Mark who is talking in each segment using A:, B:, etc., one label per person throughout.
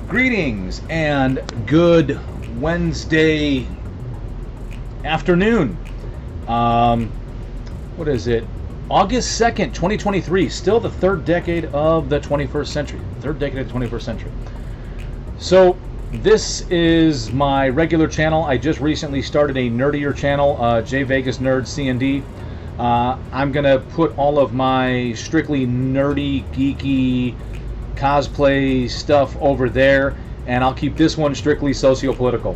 A: Greetings and good Wednesday afternoon. What is it? August 2nd, 2023. Still the third decade of the 21st century. Third decade of the 21st century. So this is my regular channel. I just recently started a nerdier channel, J Vegas Nerd C&D. I'm going to put all of my strictly nerdy, geeky, cosplay stuff over there, and I'll keep this one strictly socio-political.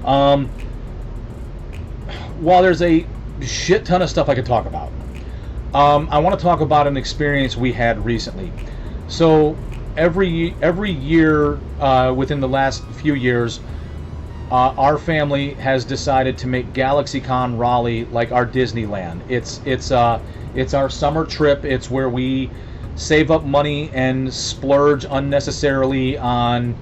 A: While there's a shit ton of stuff I could talk about, I want to talk about an experience we had recently. So every year within the last few years, our family has decided to make GalaxyCon Raleigh like our Disneyland. It's our summer trip. It's where we save up money and splurge unnecessarily on,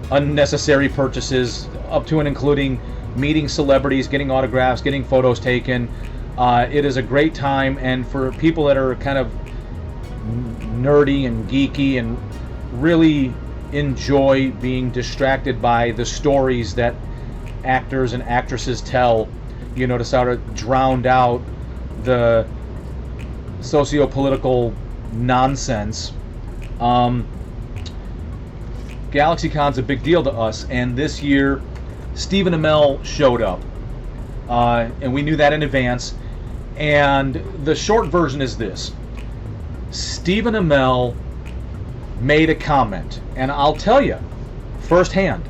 A: unnecessary purchases, up to and including meeting celebrities, getting autographs, getting photos taken. It is a great time, and for people that are kind of nerdy and geeky and really enjoy being distracted by the stories that actors and actresses tell, to sort of drown out the socio-political nonsense. GalaxyCon's a big deal to us, and this year Stephen Amell showed up, and we knew that in advance. And the short version is this: Stephen Amell made a comment, and I'll tell you firsthand,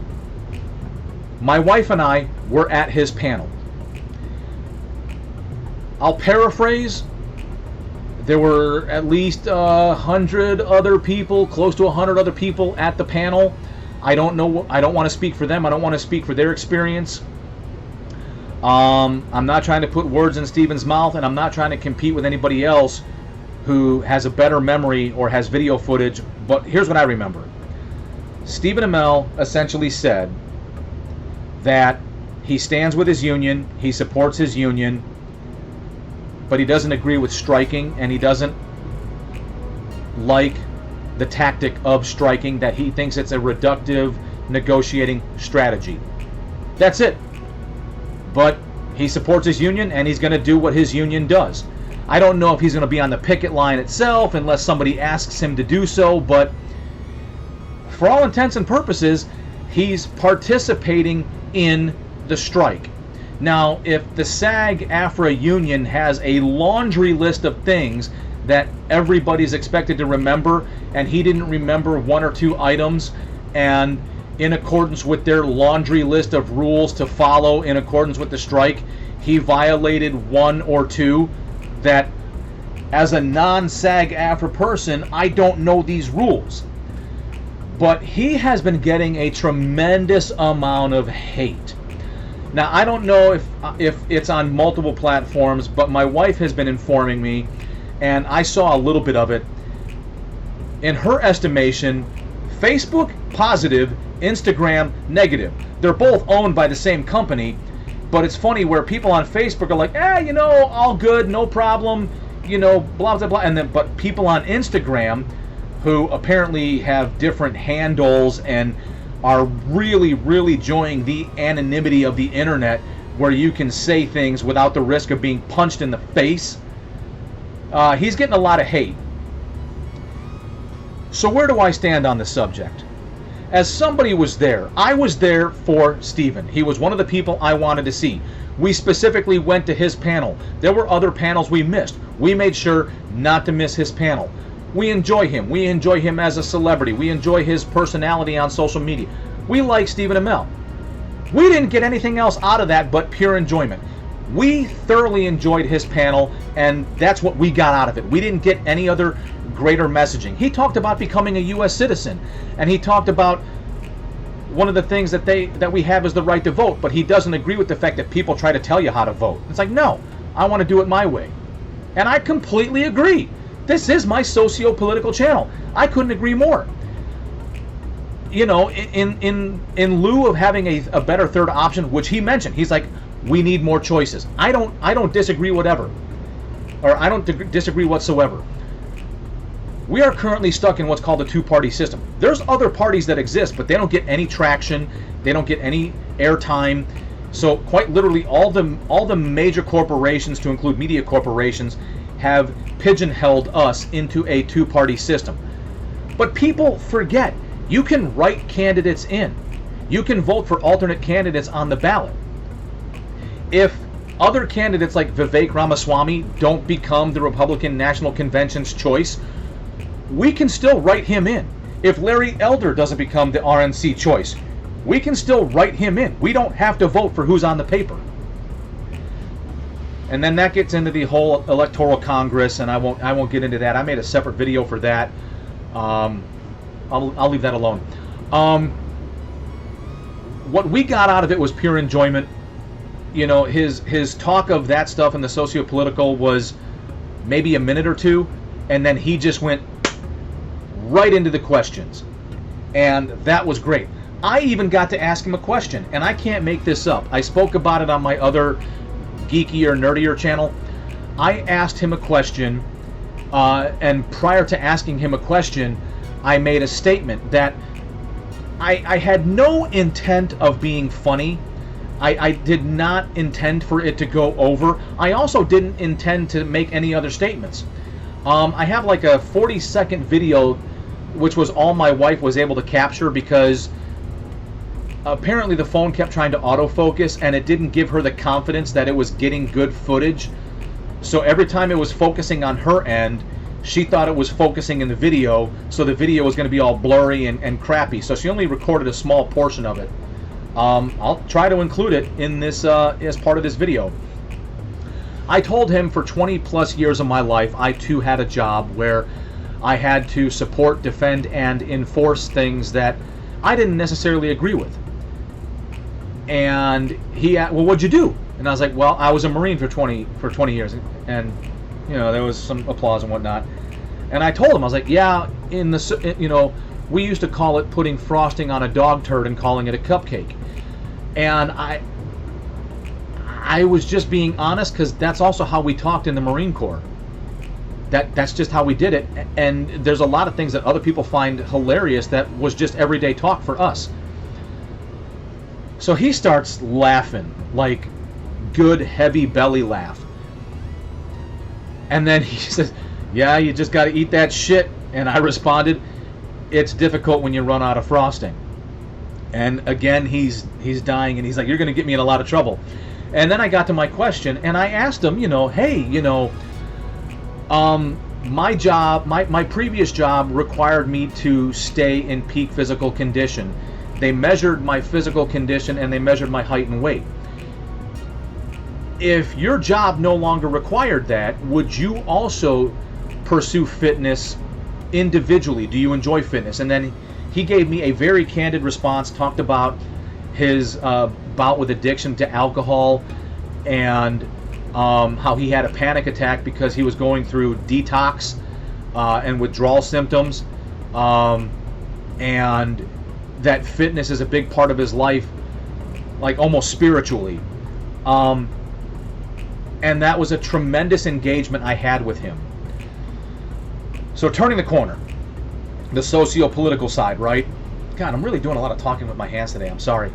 A: my wife and I were at his panel. I'll paraphrase. There were at least 100 other people, close to 100 other people at the panel. I don't know. I don't want to speak for them. I don't want to speak for their experience. I'm not trying to put words in Stephen's mouth, and I'm not trying to compete with anybody else who has a better memory or has video footage. But here's what I remember. Stephen Amell essentially said that he stands with his union, he supports his union, but he doesn't agree with striking, and he doesn't like the tactic of striking, that he thinks it's a reductive negotiating strategy. That's it. But he supports his union, and he's going to do what his union does. I don't know if he's going to be on the picket line itself unless somebody asks him to do so, but for all intents and purposes, he's participating in the strike. Now, if the SAG-AFTRA union has a laundry list of things that everybody's expected to remember, and he didn't remember one or two items, and in accordance with their laundry list of rules to follow in accordance with the strike, he violated one or two, that as a non-SAG-AFTRA person, I don't know these rules. But he has been getting a tremendous amount of hate. Now, I don't know if it's on multiple platforms, but my wife has been informing me, and I saw a little bit of it. In her estimation, Facebook, positive; Instagram, negative. They're both owned by the same company, but it's funny where people on Facebook are like, all good, no problem, blah, blah, blah. And then, but people on Instagram, who apparently have different handles and are really, really enjoying the anonymity of the internet, where you can say things without the risk of being punched in the face. He's getting a lot of hate. So where do I stand on the subject? As somebody was there, I was there for Stephen. He was one of the people I wanted to see. We specifically went to his panel. There were other panels we missed. We made sure not to miss his panel. We enjoy him. We enjoy him as a celebrity. We enjoy his personality on social media. We like Stephen Amell. We didn't get anything else out of that but pure enjoyment. We thoroughly enjoyed his panel, and that's what we got out of it. We didn't get any other greater messaging. He talked about becoming a U.S. citizen, and he talked about one of the things that we have is the right to vote, but he doesn't agree with the fact that people try to tell you how to vote. It's like, no, I want to do it my way. And I completely agree. This is my socio-political channel. I couldn't agree more. In lieu of having a better third option, which he mentioned, he's like, we need more choices. I don't disagree whatever, or I don't disagree whatsoever. We are currently stuck in what's called a two-party system. There's other parties that exist, but they don't get any traction. They don't get any airtime. So quite literally, all the major corporations, to include media corporations, have pigeonholed us into a two-party system. But people forget, you can write candidates in. You can vote for alternate candidates on the ballot. If other candidates like Vivek Ramaswamy don't become the Republican National Convention's choice, we can still write him in. If Larry Elder doesn't become the RNC choice, we can still write him in. We don't have to vote for who's on the paper. And then that gets into the whole electoral Congress, and I won't get into that. I made a separate video for that. I'll leave that alone. What we got out of it was pure enjoyment. You know, his talk of that stuff and the socio-political was maybe a minute or two, and then he just went right into the questions, and that was great. I even got to ask him a question, and I can't make this up. I spoke about it on my other geeky or nerdier channel. I asked him a question, and prior to asking him a question, I made a statement that I had no intent of being funny. I did not intend for it to go over. I also didn't intend to make any other statements. I have like a 40-second video, which was all my wife was able to capture, because apparently the phone kept trying to autofocus and it didn't give her the confidence that it was getting good footage. So every time it was focusing on her end, she thought it was focusing in the video, so the video was going to be all blurry and crappy. So she only recorded a small portion of it. I'll try to include it in this as part of this video. I told him for 20 plus years of my life, I too had a job where I had to support, defend, and enforce things that I didn't necessarily agree with. And he asked, well, what'd you do? And I was like, well, I was a Marine for 20 years, and you know, there was some applause and whatnot. And I told him, I was like, yeah, we used to call it putting frosting on a dog turd and calling it a cupcake. And I was just being honest, because that's also how we talked in the Marine Corps. That's just how we did it. And there's a lot of things that other people find hilarious that was just everyday talk for us. So he starts laughing, like good heavy belly laugh. And then he says, yeah, you just got to eat that shit. And I responded, it's difficult when you run out of frosting. And again, he's dying, and he's like, you're going to get me in a lot of trouble. And then I got to my question, and I asked him, hey, my job, my previous job required me to stay in peak physical condition. They measured my physical condition, and they measured my height and weight. If your job no longer required that, would you also pursue fitness individually? Do you enjoy fitness? And then he gave me a very candid response, talked about his bout with addiction to alcohol, and how he had a panic attack because he was going through detox and withdrawal symptoms, and that fitness is a big part of his life, like almost spiritually. And that was a tremendous engagement I had with him. So turning the corner, the socio-political side, right? God, I'm really doing a lot of talking with my hands today. I'm sorry.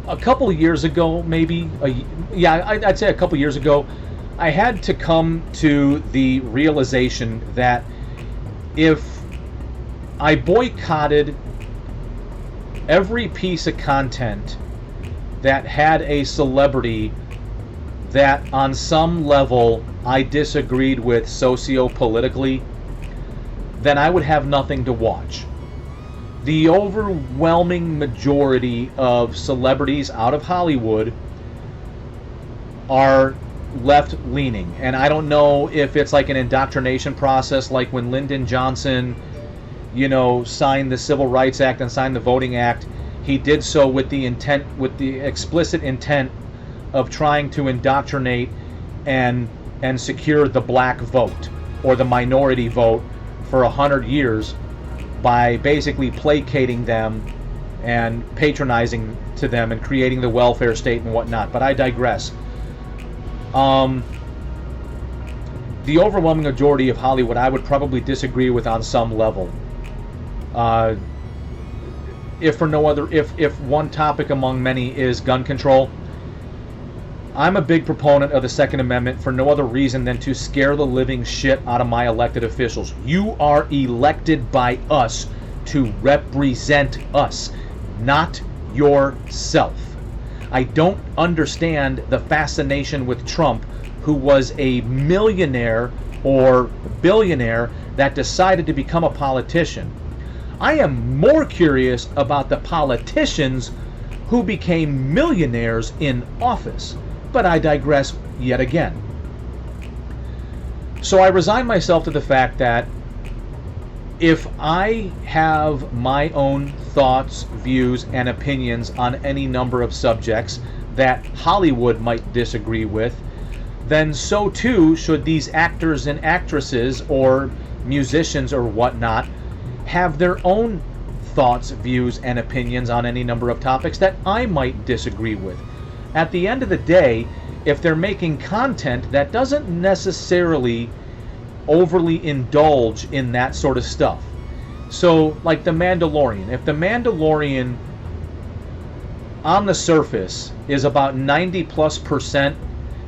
A: A couple years ago, maybe, I'd say a couple years ago, I had to come to the realization that if I boycotted every piece of content that had a celebrity that on some level I disagreed with socio-politically, then I would have nothing to watch. The overwhelming majority of celebrities out of Hollywood are left-leaning, and I don't know if it's like an indoctrination process, like when Lyndon Johnson, signed the Civil Rights Act and signed the Voting Act. He did so with the explicit intent of trying to indoctrinate and secure the black vote or the minority vote for 100 years by basically placating them and patronizing to them and creating the welfare state and whatnot. But I digress. the overwhelming majority of Hollywood I would probably disagree with on some level. If for no other, if one topic among many is gun control, I'm a big proponent of the Second Amendment for no other reason than to scare the living shit out of my elected officials. You are elected by us to represent us, not yourself. I don't understand the fascination with Trump, who was a millionaire or billionaire that decided to become a politician. I am more curious about the politicians who became millionaires in office. But I digress yet again. So I resign myself to the fact that if I have my own thoughts, views, and opinions on any number of subjects that Hollywood might disagree with, then so too should these actors and actresses or musicians or whatnot have their own thoughts, views, and opinions on any number of topics that I might disagree with. At the end of the day, if they're making content that doesn't necessarily overly indulge in that sort of stuff. So, like The Mandalorian. If The Mandalorian on the surface is about 90+%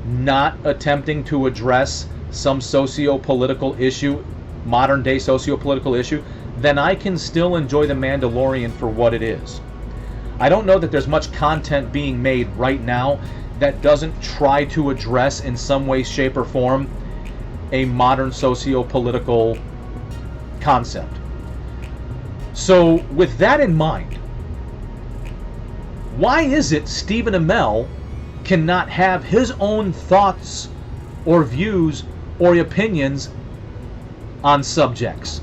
A: not attempting to address some socio-political issue, modern day socio-political issue, then I can still enjoy The Mandalorian for what it is. I don't know that there's much content being made right now that doesn't try to address in some way, shape, or form a modern socio-political concept. So with that in mind, why is it Stephen Amell cannot have his own thoughts or views or opinions on subjects?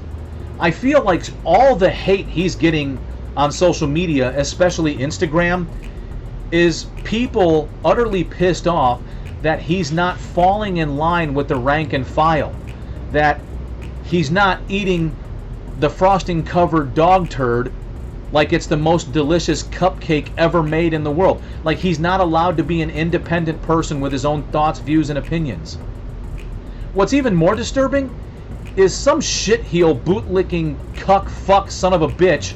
A: I feel like all the hate he's getting on social media, especially Instagram, is people utterly pissed off that he's not falling in line with the rank and file, that he's not eating the frosting covered dog turd like it's the most delicious cupcake ever made in the world, like he's not allowed to be an independent person with his own thoughts, views, and opinions. What's even more disturbing is some shitheel bootlicking cuck fuck son of a bitch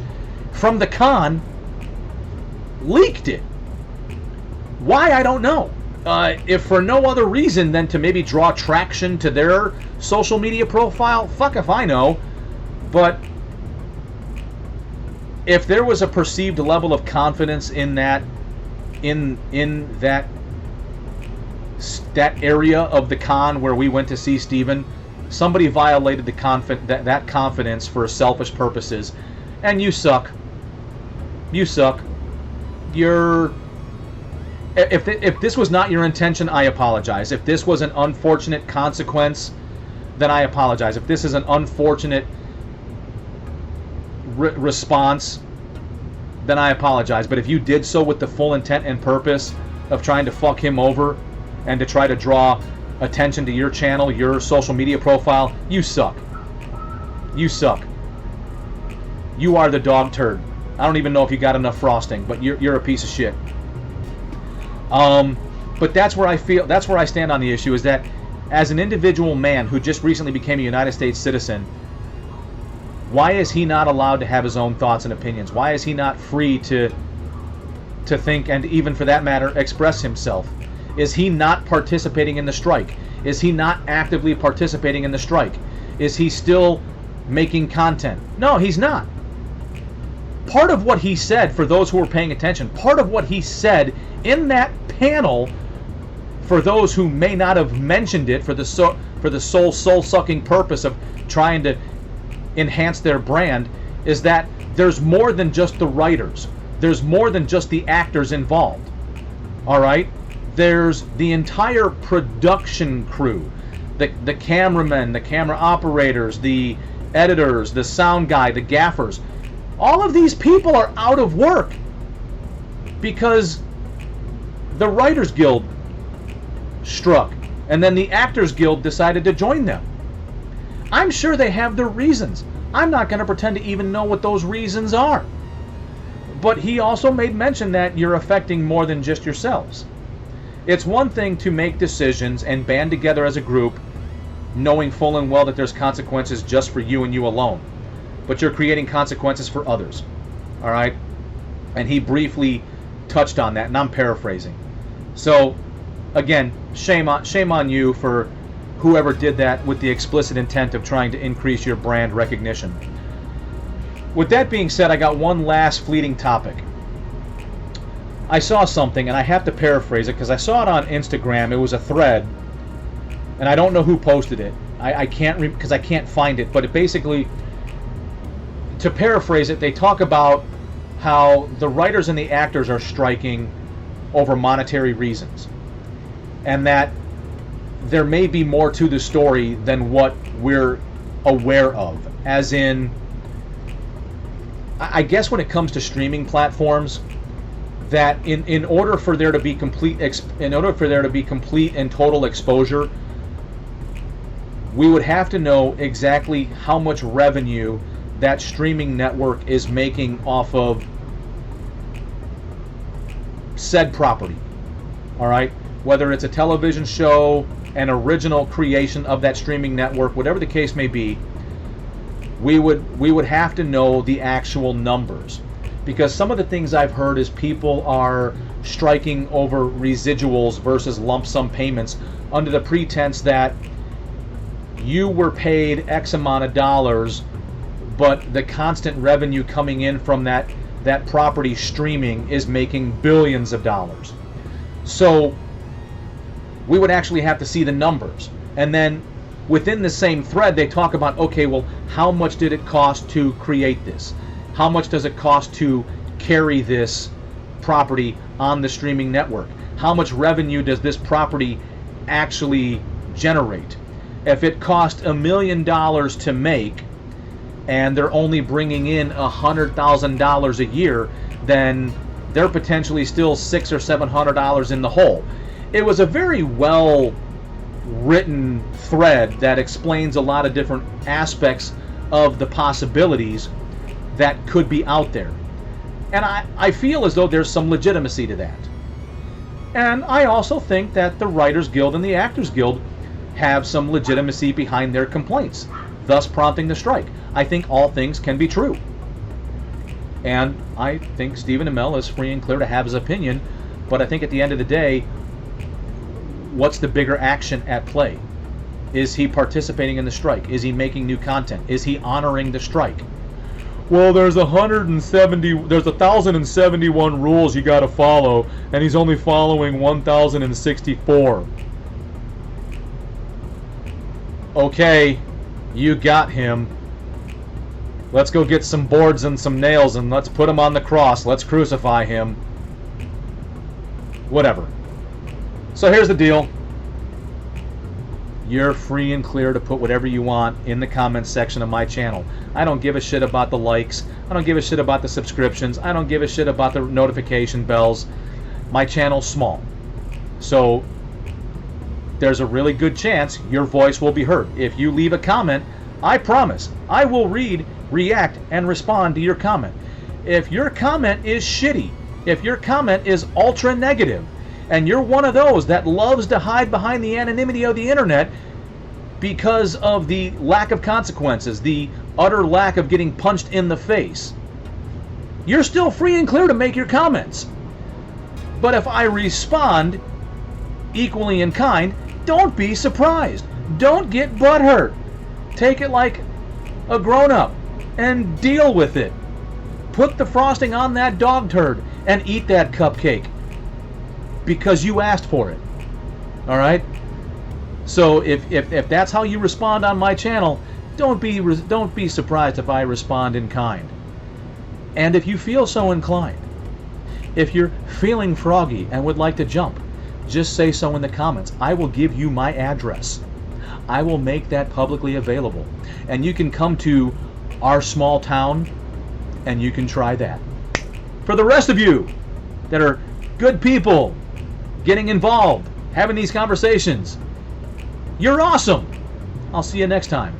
A: from the con leaked it. Why, I don't know. If for no other reason than to maybe draw traction to their social media profile, fuck if I know. But if there was a perceived level of confidence in that, in that area of the con where we went to see Stephen, somebody violated the that confidence for selfish purposes, and you suck. You suck. If this was not your intention, I apologize. If this was an unfortunate consequence, then I apologize. If this is an unfortunate response, then I apologize. But if you did so with the full intent and purpose of trying to fuck him over and to try to draw attention to your channel, your social media profile, you suck. You suck. You are the dog turd. I don't even know if you got enough frosting, but you're a piece of shit. But that's where I stand on the issue, is that as an individual man who just recently became a United States citizen, why is he not allowed to have his own thoughts and opinions? Why is he not free to think and, even for that matter, express himself? Is he not participating in the strike? Is he not actively participating in the strike? Is he still making content? No, he's not. Part of what he said, for those who were paying attention, part of what he said in that panel, for those who may not have mentioned it for the sole soul-sucking purpose of trying to enhance their brand, is that there's more than just the writers. There's more than just the actors involved. All right? There's the entire production crew, the cameramen, the camera operators, the editors, the sound guy, the gaffers. All of these people are out of work because the Writers Guild struck, and then the Actors Guild decided to join them. I'm sure they have their reasons. I'm not going to pretend to even know what those reasons are. But he also made mention that you're affecting more than just yourselves. It's one thing to make decisions and band together as a group knowing full and well that there's consequences just for you and you alone, but you're creating consequences for others. All right? And he briefly touched on that, and I'm paraphrasing. So, again, shame on you for whoever did that with the explicit intent of trying to increase your brand recognition. With that being said, I got one last fleeting topic. I saw something, and I have to paraphrase it because I saw it on Instagram. It was a thread, and I don't know who posted it. I can't because I can't find it. But it basically, to paraphrase it, they talk about how the writers and the actors are striking over monetary reasons, and that there may be more to the story than what we're aware of. As in, I guess when it comes to streaming platforms, that in order for there to be complete and total exposure, we would have to know exactly how much revenue that streaming network is making off of said property. All right, whether it's a television show, an original creation of that streaming network, whatever the case may be, we would have to know the actual numbers, because some of the things I've heard is people are striking over residuals versus lump sum payments under the pretense that you were paid X amount of dollars, but the constant revenue coming in from that property streaming is making billions of dollars. So we would actually have to see the numbers. And then within the same thread, they talk about, okay, well, how much did it cost to create this? How much does it cost to carry this property on the streaming network? How much revenue does this property actually generate? If it cost $1 million to make, and they're only bringing in $100,000 a year, then they're potentially still $600 or $700 in the hole. It was a very well written thread that explains a lot of different aspects of the possibilities that could be out there. And I feel as though there's some legitimacy to that. And I also think that the Writers Guild and the Actors Guild have some legitimacy behind their complaints, thus prompting the strike. I think all things can be true. And I think Stephen Amell is free and clear to have his opinion, but I think at the end of the day, what's the bigger action at play? Is he participating in the strike? Is he making new content? Is he honoring the strike? Well, there's 1,071 rules you got to follow, and he's only following 1,064. Okay, you got him. Let's go get some boards and some nails and let's put him on the cross. Let's crucify him. Whatever. So here's the deal. You're free and clear to put whatever you want in the comments section of my channel. I don't give a shit about the likes. I don't give a shit about the subscriptions. I don't give a shit about the notification bells. My channel's small. So there's a really good chance your voice will be heard. If you leave a comment, I promise I will read, react, and respond to your comment. If your comment is shitty, if your comment is ultra negative, and you're one of those that loves to hide behind the anonymity of the internet because of the lack of consequences, the utter lack of getting punched in the face, you're still free and clear to make your comments. But if I respond equally in kind, don't be surprised. Don't get butthurt. Take it like a grown-up and deal with it. Put the frosting on that dog turd and eat that cupcake because you asked for it. All right? So if that's how you respond on my channel, don't be surprised if I respond in kind. And if you feel so inclined, if you're feeling froggy and would like to jump, just say so in the comments. I will give you my address. I will make that publicly available. And you can come to our small town and you can try that. For the rest of you that are good people, getting involved, having these conversations, you're awesome. I'll see you next time.